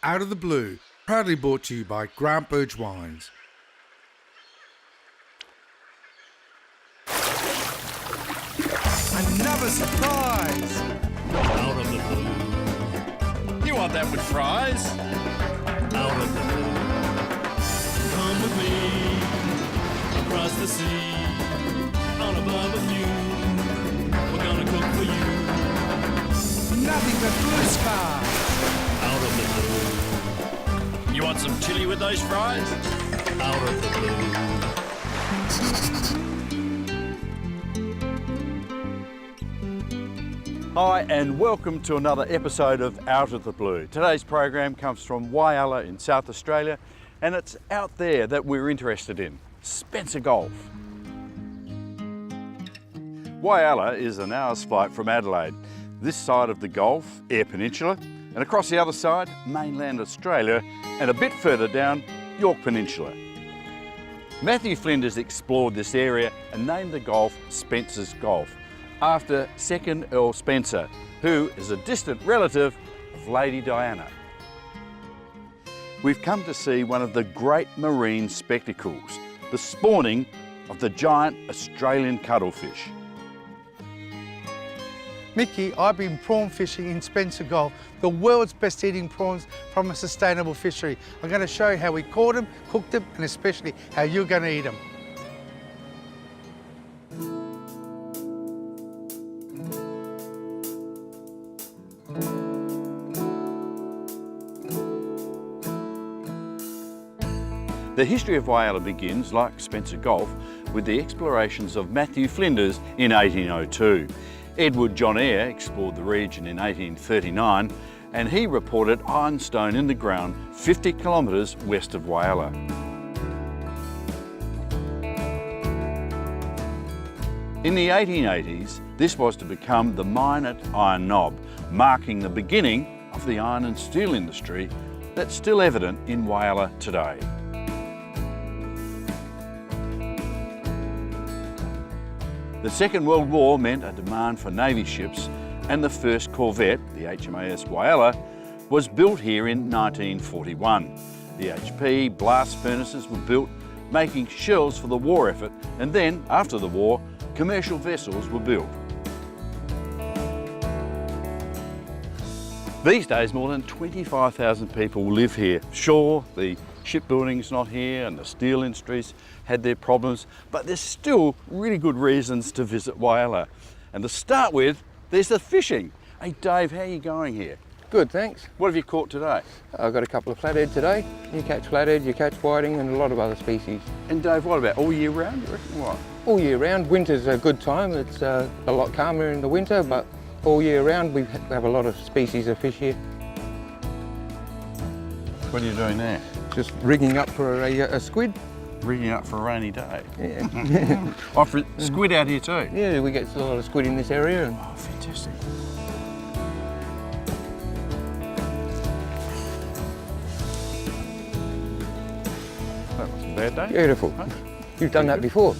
Out of the Blue, proudly brought to you by Grant Burge Wines. Another surprise! Out of the blue. You want that with fries? Out of the blue. Come with me across the sea on a barbecue. We're gonna cook for you. Nothing but blue skies! Out of the blue. You want some chili with those fries? Out of the blue. Hi and welcome to another episode of Out of the Blue. Today's program comes from Whyalla in South Australia, and it's out there that we're interested in, Spencer Gulf. Whyalla is an hour's flight from Adelaide. This side of the Gulf, Eyre Peninsula, and across the other side, mainland Australia, and a bit further down, York Peninsula. Matthew Flinders explored this area and named the Gulf Spencer's Gulf, after 2nd Earl Spencer, who is a distant relative of Lady Diana. We've come to see one of the great marine spectacles, the spawning of the giant Australian cuttlefish. Mickey, I've been prawn fishing in Spencer Gulf, the world's best eating prawns from a sustainable fishery. I'm going to show you how we caught them, cooked them, and especially how you're going to eat them. The history of Whyalla begins, like Spencer Gulf, with the explorations of Matthew Flinders in 1802. Edward John Eyre explored the region in 1839, and he reported ironstone in the ground 50 kilometres west of Whyalla. In the 1880s, this was to become the mine at Iron Knob, marking the beginning of the iron and steel industry that's still evident in Whyalla today. The Second World War meant a demand for Navy ships, and the first corvette, the HMAS Whyalla, was built here in 1941. The HP blast furnaces were built, making shells for the war effort, and then, after the war, commercial vessels were built. These days, more than 25,000 people live here. Sure, the shipbuilding's not here and the steel industries had their problems, but there's still really good reasons to visit Whyalla. And to start with, there's the fishing. Hey Dave, how are you going here? Good, thanks. What have you caught today? I've got a couple of flathead today. You catch flathead, you catch whiting and a lot of other species. And Dave, what about all year round, you reckon? What? All year round. Winter's a good time. It's a lot calmer in the winter, but all year round we have a lot of species of fish here. What are you doing there? Just rigging up for a squid. Rigging up for a rainy day. Yeah. Oh, for squid out here too? Yeah, we get a lot of squid in this area. And Oh, fantastic. That wasn't a bad day. beautiful. Huh? You've done that before,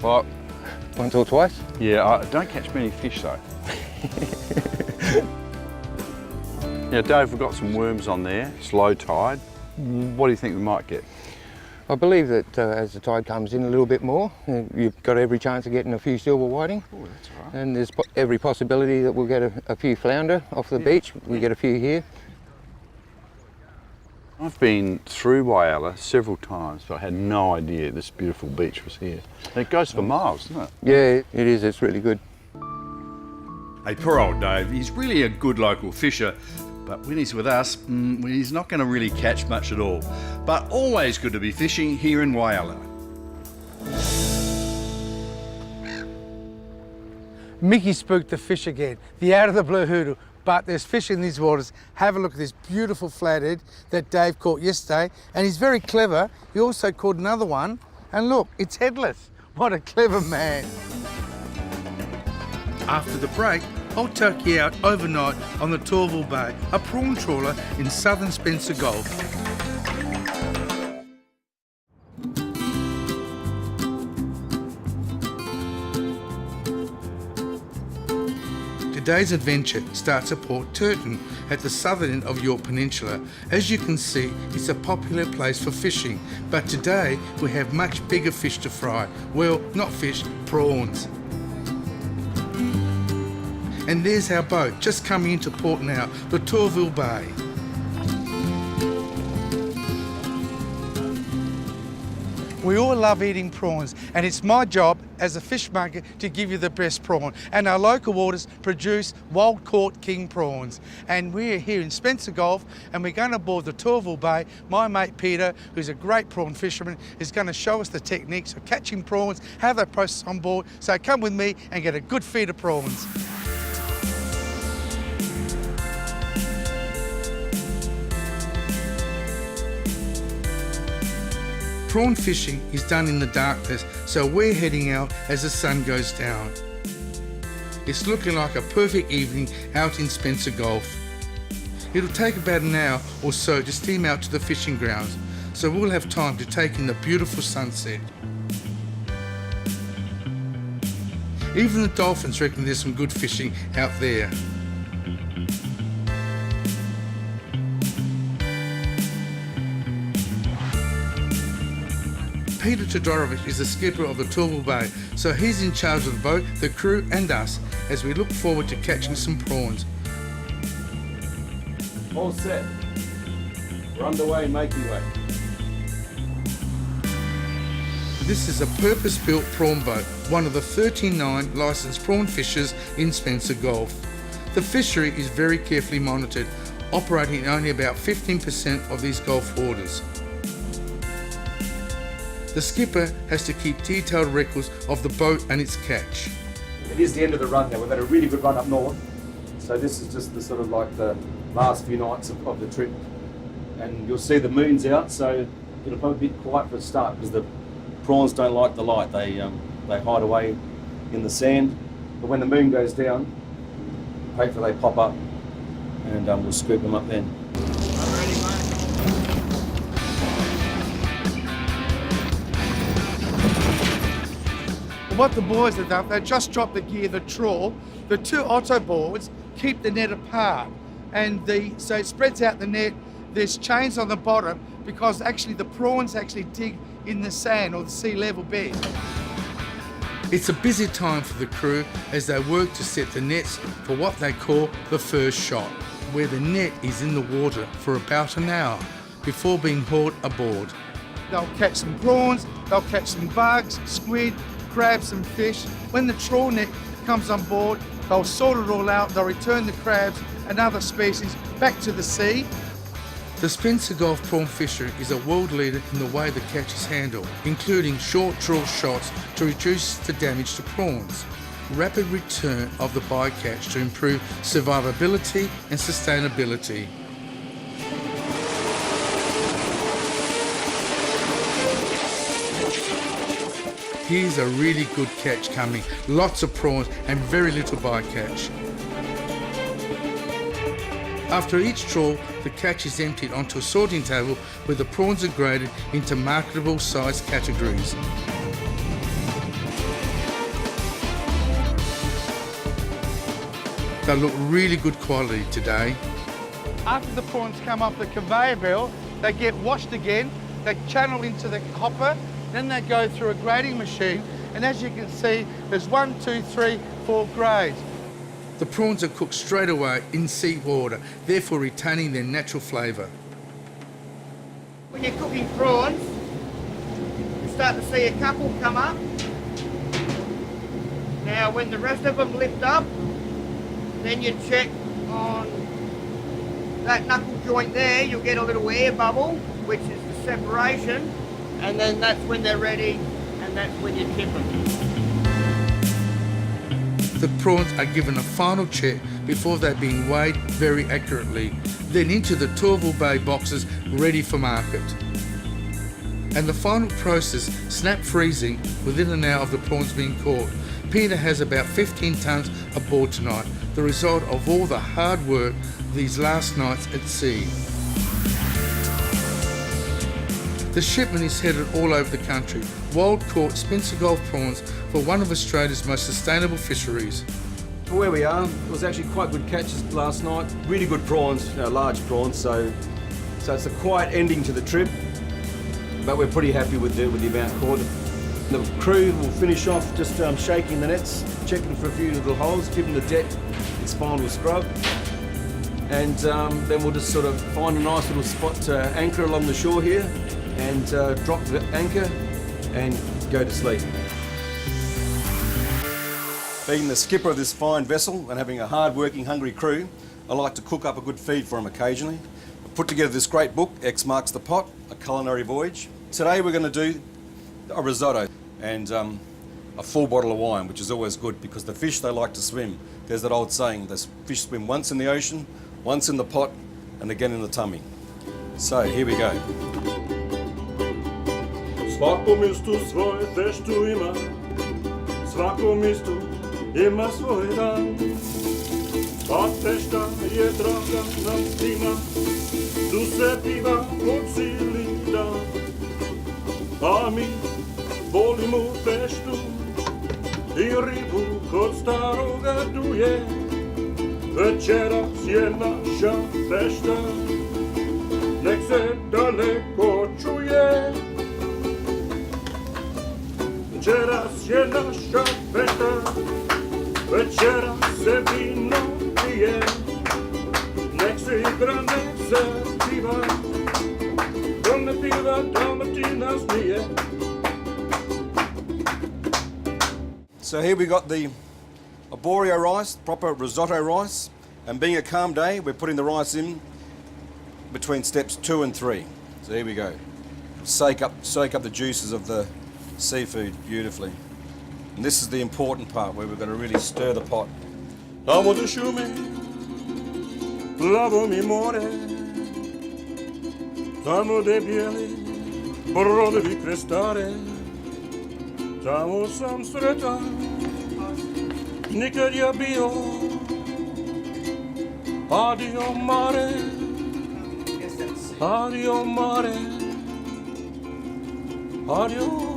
Well, once or twice. yeah, I don't catch many fish though. Yeah, Dave, we've got some worms on there. It's low tide. What do you think we might get? I believe that as the tide comes in a little bit more, you've got every chance of getting a few silver whiting. Oh, that's all right. And there's every possibility that we'll get a few flounder off the beach. We get a few here. I've been through Whyalla several times, but I had no idea this beautiful beach was here. And it goes for miles, doesn't it? Yeah, it is. It's really good. Hey, poor old Dave, he's really a good local fisher, but when he's with us, he's not going to really catch much at all. But always good to be fishing here in Whyalla. Mickey spooked the fish again, the out of the blue hoodoo. But there's fish in these waters. Have a look at this beautiful flathead that Dave caught yesterday. And he's very clever. He also caught another one. And look, it's headless. What a clever man. After the break, I'll take you out overnight on the Torval Bay, a prawn trawler in southern Spencer Gulf. Today's adventure starts at Port Turton at the southern end of York Peninsula. As you can see, it's a popular place for fishing, but today we have much bigger fish to fry. Well, not fish, prawns. And there's our boat just coming into port now, the Tourville Bay. We all love eating prawns, and it's my job as a fishmonger to give you the best prawn. And our local waters produce wild-caught king prawns. And we're here in Spencer Gulf, and we're going to board the Tourville Bay. My mate Peter, who's a great prawn fisherman, is going to show us the techniques of catching prawns, how they process on board. So come with me and get a good feed of prawns. Prawn fishing is done in the darkness, so we're heading out as the sun goes down. It's looking like a perfect evening out in Spencer Gulf. It'll take about an hour or so to steam out to the fishing grounds, so we'll have time to take in the beautiful sunset. Even the dolphins reckon there's some good fishing out there. Peter Tudorovic is the skipper of the Tourville Bay, so he's in charge of the boat, the crew and us as we look forward to catching some prawns. All set. We're underway, making way. This is a purpose-built prawn boat, one of the 39 licensed prawn fishers in Spencer Gulf. The fishery is very carefully monitored, operating in only about 15% of these Gulf waters. The skipper has to keep detailed records of the boat and its catch. It is the end of the run now. We've had a really good run up north. So this is just the sort of like the last few nights of the trip. And you'll see the moon's out, so it'll probably be quiet for a start because the prawns don't like the light. They hide away in the sand. But when the moon goes down, hopefully they pop up and we'll scoop them up then. What the boys have done, they just dropped the gear, the trawl. The two Otto boards keep the net apart, and so it spreads out the net. There's chains on the bottom because actually the prawns actually dig in the sand or the sea level bed. It's a busy time for the crew as they work to set the nets for what they call the first shot, where the net is in the water for about an hour before being hauled aboard. They'll catch some prawns, they'll catch some bugs, squid, crabs and fish. When the trawl net comes on board, they'll sort it all out, they'll return the crabs and other species back to the sea. The Spencer Gulf prawn fishery is a world leader in the way the catch is handled, including short trawl shots to reduce the damage to prawns, rapid return of the bycatch to improve survivability and sustainability. Here's a really good catch coming. Lots of prawns and very little bycatch. After each trawl, the catch is emptied onto a sorting table where the prawns are graded into marketable size categories. They look really good quality today. After the prawns come off the conveyor belt, they get washed again, they channel into the hopper, then they go through a grading machine, and as you can see, there's 1, 2, 3, 4 grades. The prawns are cooked straight away in sea water, therefore retaining their natural flavour. When you're cooking prawns, you start to see a couple come up. Now when the rest of them lift up, then you check on that knuckle joint there, you'll get a little air bubble, which is the separation. And then that's when they're ready, and that's when you tip them. The prawns are given a final check before they're being weighed very accurately, then into the Tourville Bay boxes ready for market. And the final process, snap freezing, within an hour of the prawns being caught. Peter has about 15 tonnes aboard tonight, the result of all the hard work these last nights at sea. The shipment is headed all over the country. Wild caught Spencer Gulf prawns for one of Australia's most sustainable fisheries. for where we are, it was actually quite good catches last night. Really good prawns, large prawns, so it's a quiet ending to the trip, but we're pretty happy with the amount caught. The crew will finish off just shaking the nets, checking for a few little holes, keeping the deck exposed with scrub, and then we'll just sort of find a nice little spot to anchor along the shore here and drop the anchor and go to sleep. Being the skipper of this fine vessel and having a hard-working, hungry crew, I like to cook up a good feed for them occasionally. I've put together this great book, X Marks the Pot, A Culinary Voyage. Today we're going to do a risotto and a full bottle of wine, which is always good because the fish, they like to swim. There's that old saying, the fish swim once in the ocean, once in the pot, and again in the tummy. So here we go. Svako mjesto svoje feštu ima, svako mjesto ima svoj dan. Pa fešta je draga nam svima, tu se piva po cijeli dan. A mi volimo feštu i ribu kod staroga duje. Večeras je naša fešta, nek se daleko čuje. Večeras je naša fešta, večeras se vino pije, nek se igra, nek se piva, ko ne piva, Dalmatina smije. So here we got the arborio rice, proper risotto rice, and being a calm day, we're putting the rice in between steps 2 and 3. So here we go. Soak up the juices of the seafood beautifully. And this is the important part where we're going to really stir the pot. Tamo do šume, plavo mi more, tamo de bijeli brodovi krestare, tamo sam sretan, nikad ja bio. Adio mare, adio mare, adio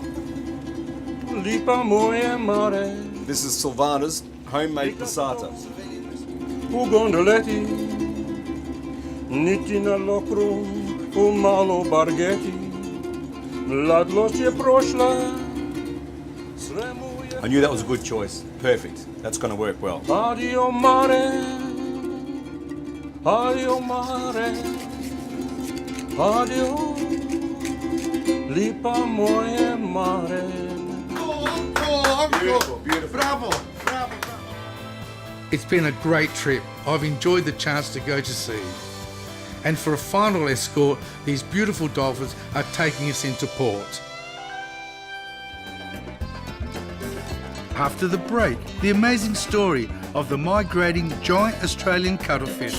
lipa moje mare. This is Silvana's homemade passata. U gondoleti, niti na lokru, u malo bargeti, mladlost je prošla, sve mu je... I knew that was a good choice. Perfect. That's going to work well. Adio mare, adio mare, adio lipa moje mare. Beautiful, beautiful. Bravo! It's been a great trip. I've enjoyed the chance to go to sea. And for a final escort, these beautiful dolphins are taking us into port. After the break, the amazing story of the migrating giant Australian cuttlefish.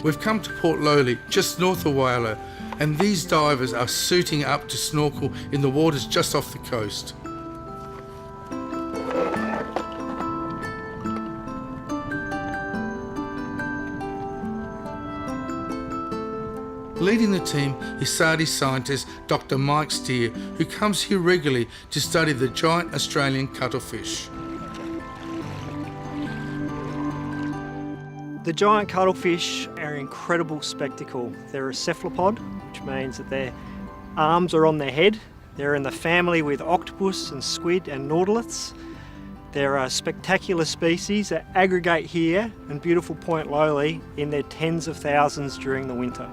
We've come to Port Lowley, just north of Whyalla, and these divers are suiting up to snorkel in the waters just off the coast. Leading the team is SARDI scientist Dr. Mike Steer, who comes here regularly to study the giant Australian cuttlefish. The giant cuttlefish are an incredible spectacle. They're a cephalopod, which means that their arms are on their head. They're in the family with octopus and squid and nautilus. They're a spectacular species that aggregate here in beautiful Point Lowley in their tens of thousands during the winter.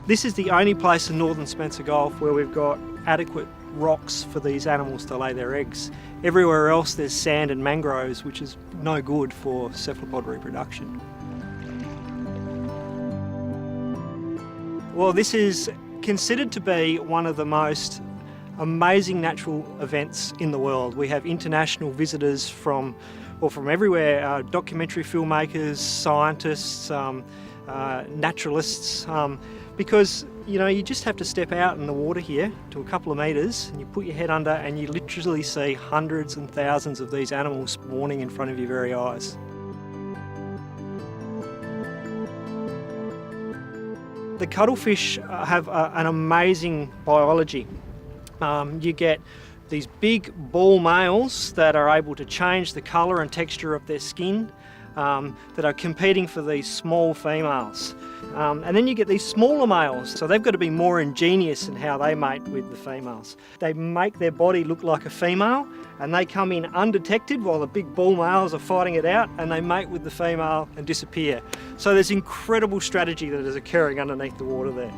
This is the only place in northern Spencer Gulf where we've got adequate rocks for these animals to lay their eggs. Everywhere else there's sand and mangroves, which is no good for cephalopod reproduction. Well, this is considered to be one of the most amazing natural events in the world. We have international visitors from everywhere, documentary filmmakers, scientists, naturalists, because you just have to step out in the water here to a couple of metres and you put your head under and you literally see hundreds and thousands of these animals spawning in front of your very eyes. The cuttlefish have an amazing biology. You get these big ball males that are able to change the colour and texture of their skin, that are competing for these small females. And then you get these smaller males, so they've got to be more ingenious in how they mate with the females. They make their body look like a female, and they come in undetected while the big bull males are fighting it out, and they mate with the female and disappear. So there's incredible strategy that is occurring underneath the water there.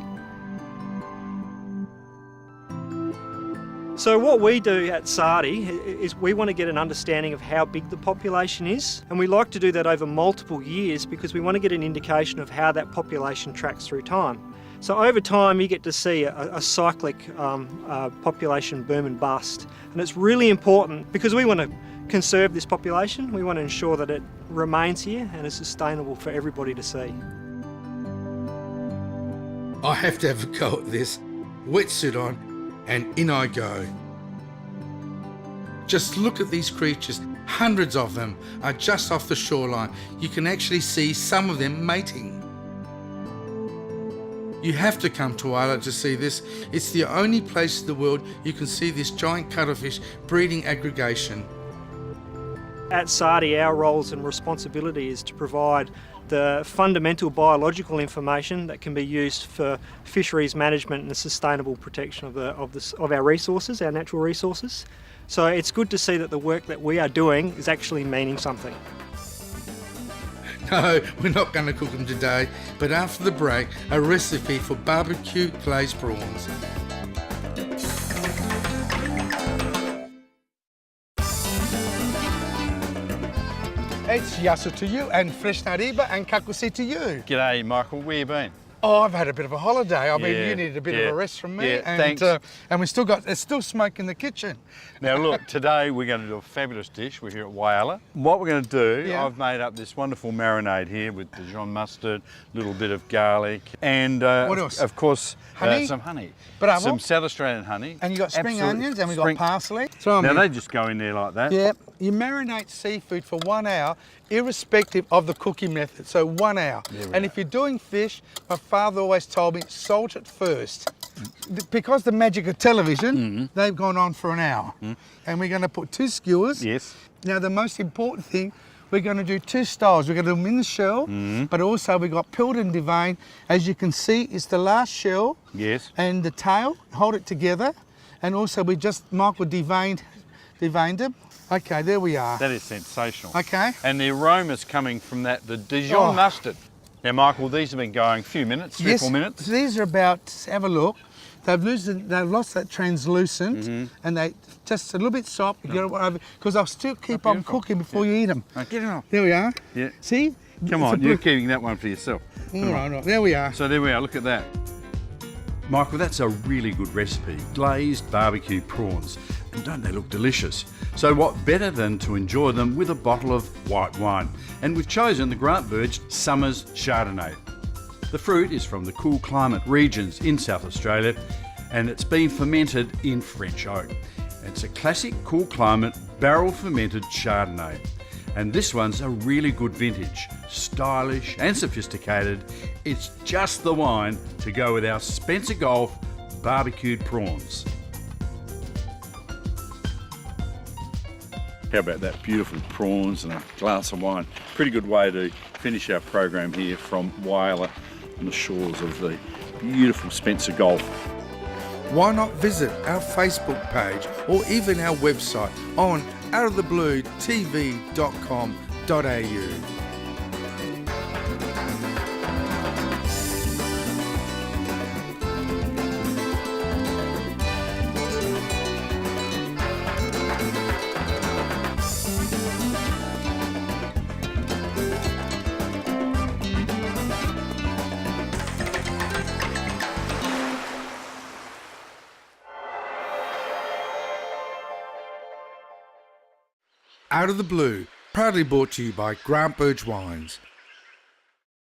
So what we do at Sardi is we want to get an understanding of how big the population is, and we like to do that over multiple years because we want to get an indication of how that population tracks through time. So over time you get to see a cyclic population boom and bust, and it's really important because we want to conserve this population. We want to ensure that it remains here and is sustainable for everybody to see. I have to have a go at this. Wetsuit on, and in I go. Just look at these creatures. Hundreds of them are just off the shoreline. You can actually see some of them mating. You have to come to Whyalla to see this. It's the only place in the world you can see this giant cuttlefish breeding aggregation. At Sardi, our roles and responsibility is to provide the fundamental biological information that can be used for fisheries management and the sustainable protection of our resources, our natural resources. So it's good to see that the work that we are doing is actually meaning something. No, we're not going to cook them today, but after the break, a recipe for barbecue glazed prawns. It's Yasu to you, and Fresh Nariba and Kakusi to you. G'day, Michael. Where you been? Oh, I've had a bit of a holiday. I mean, Yeah, you needed a bit yeah, of a rest from me. yeah, And thanks. and it's still smoke in the kitchen. Now look, today we're going to do a fabulous dish. We're here at Whyalla. What we're going to do, Yeah. I've made up this wonderful marinade here with Dijon mustard, a little bit of garlic, and What else? of course, Honey? some honey. Bravo. Some South Australian honey. And you got spring Absolutely. onions, and we Spring- got parsley. Throw 'em Now in. they just go in there like that. Yeah, you marinate seafood for 1 hour, irrespective of the cooking method. So 1 hour. And if you're doing fish, my father always told me, salt it first. Because the magic of television, they've gone on for an hour. And we're going to put 2 skewers. Yes. Now the most important thing, we're going to do 2 styles. We're going to do them in the shell, but also we've got peeled and deveined. As you can see, it's the last shell Yes. and the tail. Hold it together. And also Michael deveined them. Okay, there we are. That is sensational. Okay. And the aroma's coming from that, the Dijon Oh. mustard. Now, Michael, these have been going a few minutes, 3 or 4 minutes. These are about, have a look. They've lost that translucent, and they just a little bit soft. You get it over because I'll still keep on beautiful. cooking before you eat them. Get it off. There we are. Yeah. See? Come It's on, a you're blue- keeping that one for yourself. All right. There we are. So there we are, look at that. Michael, that's a really good recipe. Glazed barbecue prawns. And don't they look delicious? So what better than to enjoy them with a bottle of white wine? And we've chosen the Grant Burge Summers Chardonnay. The fruit is from the cool climate regions in South Australia, and it's been fermented in French oak. It's a classic cool climate barrel fermented Chardonnay. And this one's a really good vintage, stylish and sophisticated. It's just the wine to go with our Spencer Gulf barbecued prawns. How about that? Beautiful prawns and a glass of wine. Pretty good way to finish our program here from Whyalla on the shores of the beautiful Spencer Gulf. Why not visit our Facebook page or even our website on outofthebluetv.com.au. Out of the Blue, proudly brought to you by Grant Burge Wines.